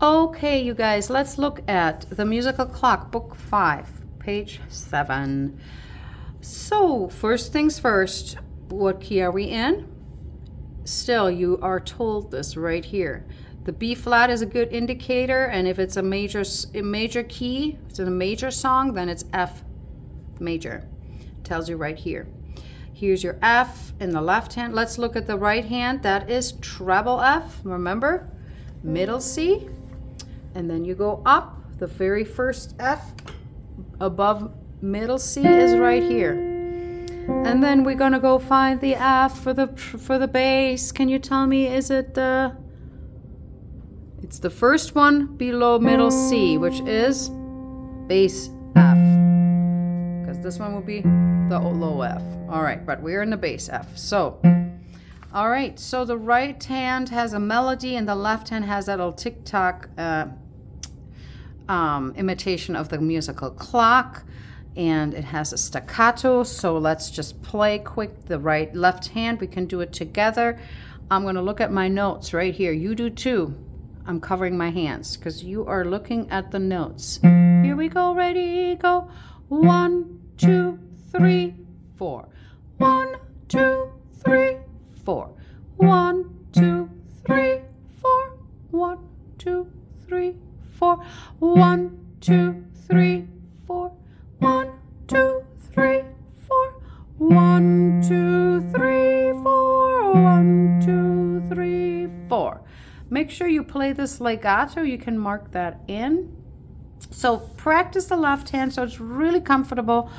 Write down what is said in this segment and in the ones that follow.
Okay, you guys, let's look at the musical clock, book 5, page 7. So, first things first, what key are we in? Still, you are told this right here. The B flat is a good indicator, and if it's a major key, if it's in a major song, then it's F major. Tells you right here. Here's your F in the left hand. Let's look at the right hand. That is treble F, remember? Middle C. And then you go up. The very first F above middle C is right here. And then we're gonna go find the F for the bass. Can you tell me, is it the? It's the first one below middle C, which is bass F. Because this one will be the low F. All right, but we're in the bass F. So, all right. So the right hand has a melody, and the left hand has that little tick-tock imitation of the musical clock, and it has a staccato. So let's just play quick the left hand. We can do it together. I'm going to look at my notes right here. You do too. I'm covering my hands because you are looking at the notes. Here we go. Ready, go. 1, 2, 3, 4. 1, 2, 3, 4. 1, 2, 3, 4. 1, 2, 3, 4. 1, 2, 3, 4. 1, 2, 3, 4. 1, 2, 3, 4. 1, 2, 3, 4. Make sure you play this legato. You can mark that in. So practice the left hand so it's really comfortable,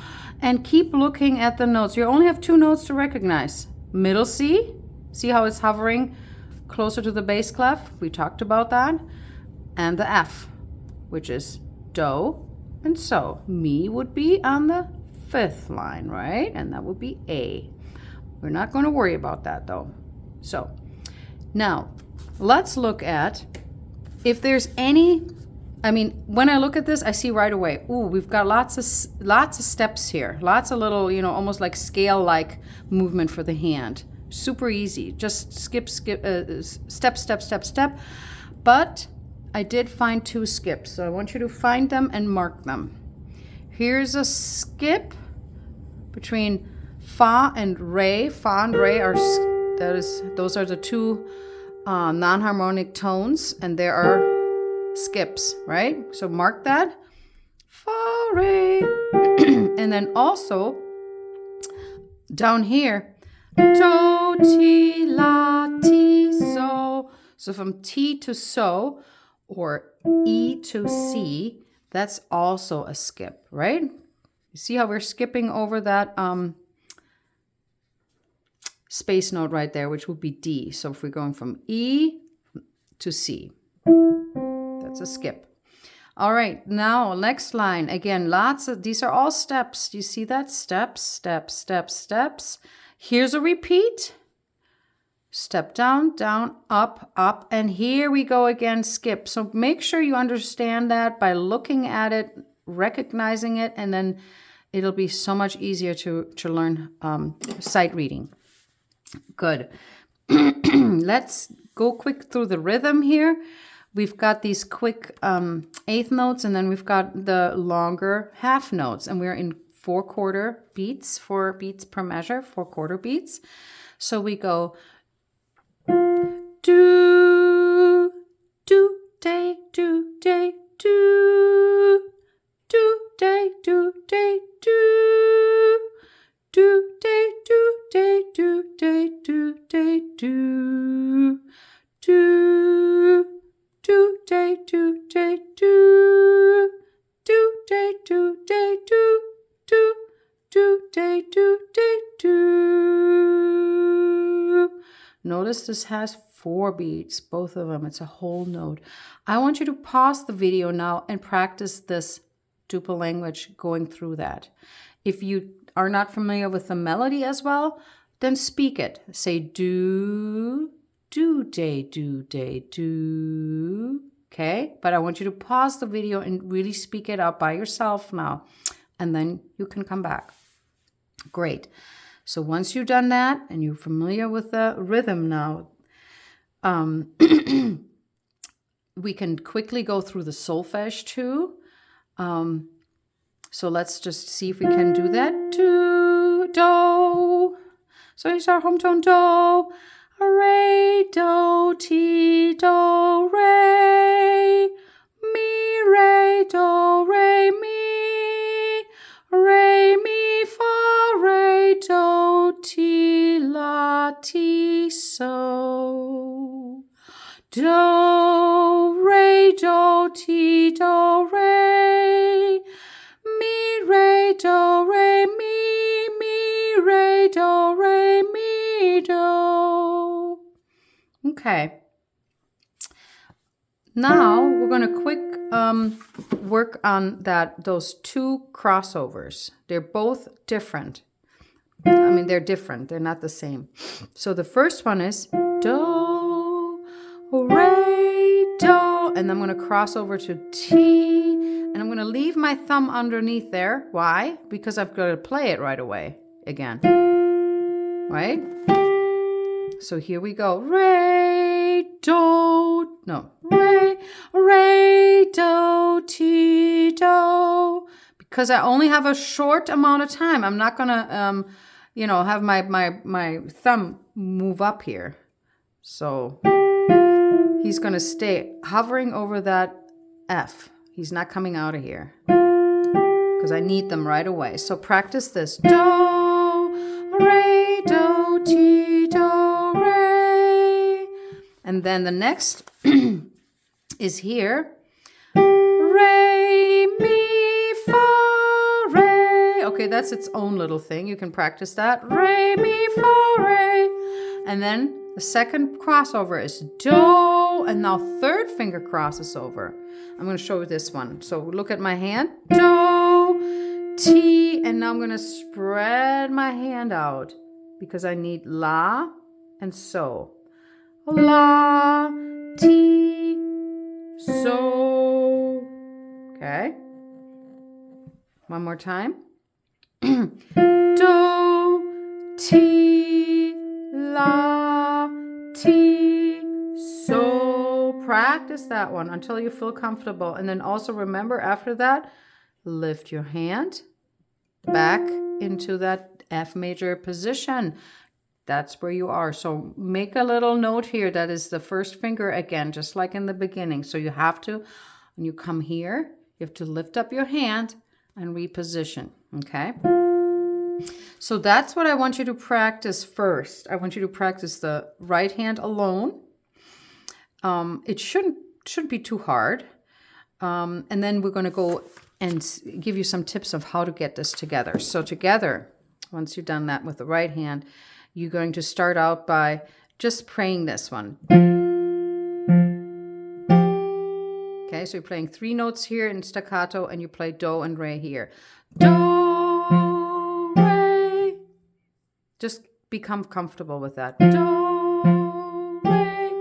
and keep looking at the notes. You only have 2 notes to recognize. Middle C, see how it's hovering closer to the bass clef? We talked about that. And the F, which is do and so. Mi would be on the 5th line, right? And that would be A. We're not going to worry about that though. So now let's look at if there's any. I mean, when I look at this, I see right away, ooh, we've got lots of steps here. Lots of little, almost like scale-like movement for the hand. Super easy. Just skip, step, step, step, step. But I did find 2 skips, so I want you to find them and mark them. Here's a skip between fa and re. Fa and re those are the 2 non-harmonic tones, and there are skips, right? So mark that. Fa, re. And then also down here, do, ti, la, ti, so. So from T to so, or E to C, that's also a skip, right? You see how we're skipping over that space note right there, which would be D. So if we're going from E to C, that's a skip. All right, now next line. Again, these are all steps. Do you see that? Steps, steps, steps, steps. Here's a repeat. Step down, down, up, up. And here we go again, skip. So make sure you understand that by looking at it, recognizing it, and then it'll be so much easier to learn sight reading. Good. Let's go quick through the rhythm here. We've got these quick 1/8 notes, and then we've got the longer half notes, and we're in 4/4 beats, 4 beats per measure, 4/4 beats. So we go do, do, day, do, day, do, do, day, do, day, do, do, day, do, day, do, day, do, day, do, do, do, day, do, day, do, do, day, do, day, do, do, do, day, do, day, do. Notice this has 4 beats, both of them. It's a whole note. I want you to pause the video now and practice this duple language going through that. If you are not familiar with the melody as well, then speak it. Say do, do, day, do, day, do. Okay? But I want you to pause the video and really speak it out by yourself now. And then you can come back. Great. So once you've done that and you're familiar with the rhythm now, we can quickly go through the solfege too. So let's just see if we can do that. Do, do. So here's our home tone, do. Re, do, ti, do, re. Mi, re, do, re, mi. Re, mi, fa, re, do, ti, la, ti, so. Do, re, do, ti, do, re. Mi, re, do, re, mi, mi, re, do, re, mi, do. Okay. Now we're going to quick work on those two crossovers. They're both different. I mean, they're different. They're not the same. So the first one is do, re, do, and I'm going to cross over to ti, and I'm going to leave my thumb underneath there. Why? Because I've got to play it right away again. Right? So here we go. Re, do, no, re, do, ti, do. Because I only have a short amount of time. I'm not going to, have my thumb move up here. So he's going to stay hovering over that F. He's not coming out of here because I need them right away. So practice this. Do, re, do, ti, do, re. And then the next is here. Re, mi, fa, re. Okay, that's its own little thing. You can practice that. Re, mi, fa, re. And then the second crossover is do, and now third finger crosses over. I'm going to show you this one. So look at my hand. Do, ti, and now I'm going to spread my hand out because I need la and so. La, ti, so. Okay. One more time. Do, ti, la, ti, so. Practice that one until you feel comfortable. And then also remember after that, lift your hand back into that F major position. That's where you are. So make a little note here. That is the first finger again, just like in the beginning. So you have to, when you come here, you have to lift up your hand and reposition. Okay? So that's what I want you to practice first. I want you to practice the right hand alone. It shouldn't be too hard. And then we're going to go and give you some tips of how to get this together. So together, once you've done that with the right hand, you're going to start out by just praying this one. Okay, so you're playing 3 notes here in staccato, and you play do and re here. Do, re. Just become comfortable with that. Do, re.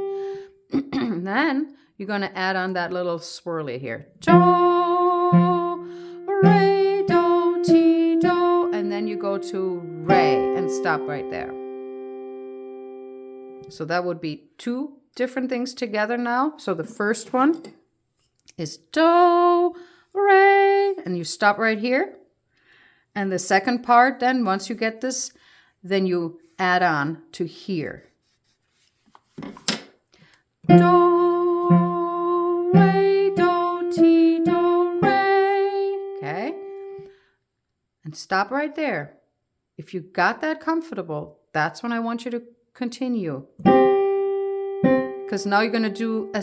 Then you're going to add on that little swirly here. Do, re, do, ti, do. And then you go to re and stop right there. So that would be 2 different things together now. So the first one is do, re, and you stop right here. And the second part, then once you get this, then you add on to here. Do, re, do, ti, do, re. Okay? And stop right there. If you got that comfortable, that's when I want you to continue. Because now you're going to do a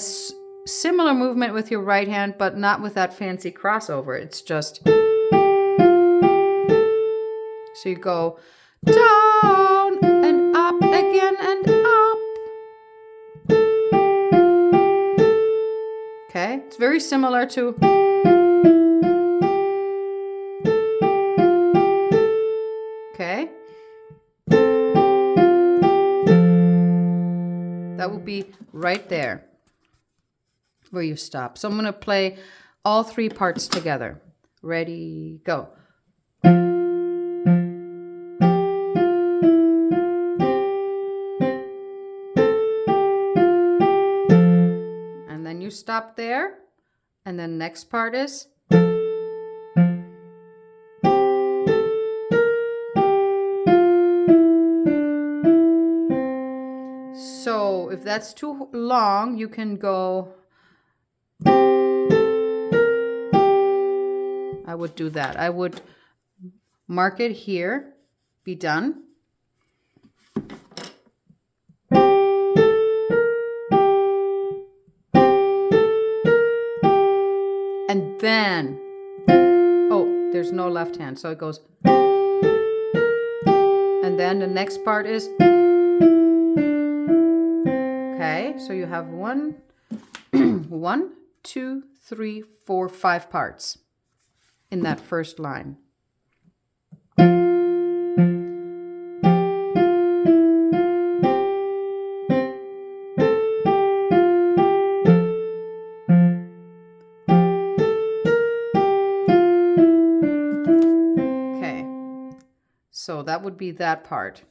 similar movement with your right hand, but not with that fancy crossover. It's just... So you go down and up again and up. Okay, it's very similar to... Okay. That would be right there where you stop. So I'm going to play all 3 parts together. Ready, go. stop there. And then next part is. So if that's too long, you can go. I would do that. I would mark it here, be done. And then, oh, there's no left hand, so it goes. And then the next part is. Okay, so you have 1, 2, 3, 4, 5 parts in that first line. Okay, so that would be that part.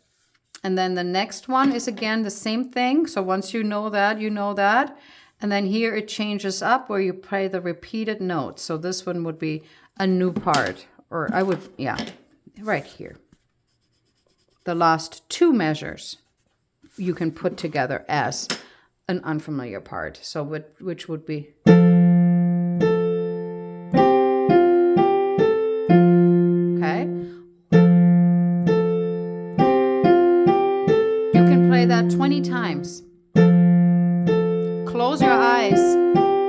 And then the next one is again the same thing. So once you know that, you know that. And then here it changes up where you play the repeated notes. So this one would be a new part. Or I would, yeah, right here. The last 2 measures you can put together as an unfamiliar part. So which would be. Okay. That 20 times. Close your eyes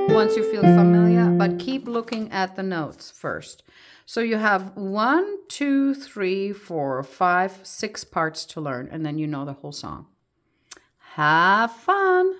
once you feel familiar, but keep looking at the notes first. So you have 1, 2, 3, 4, 5, 6 parts to learn, and then you know the whole song. Have fun.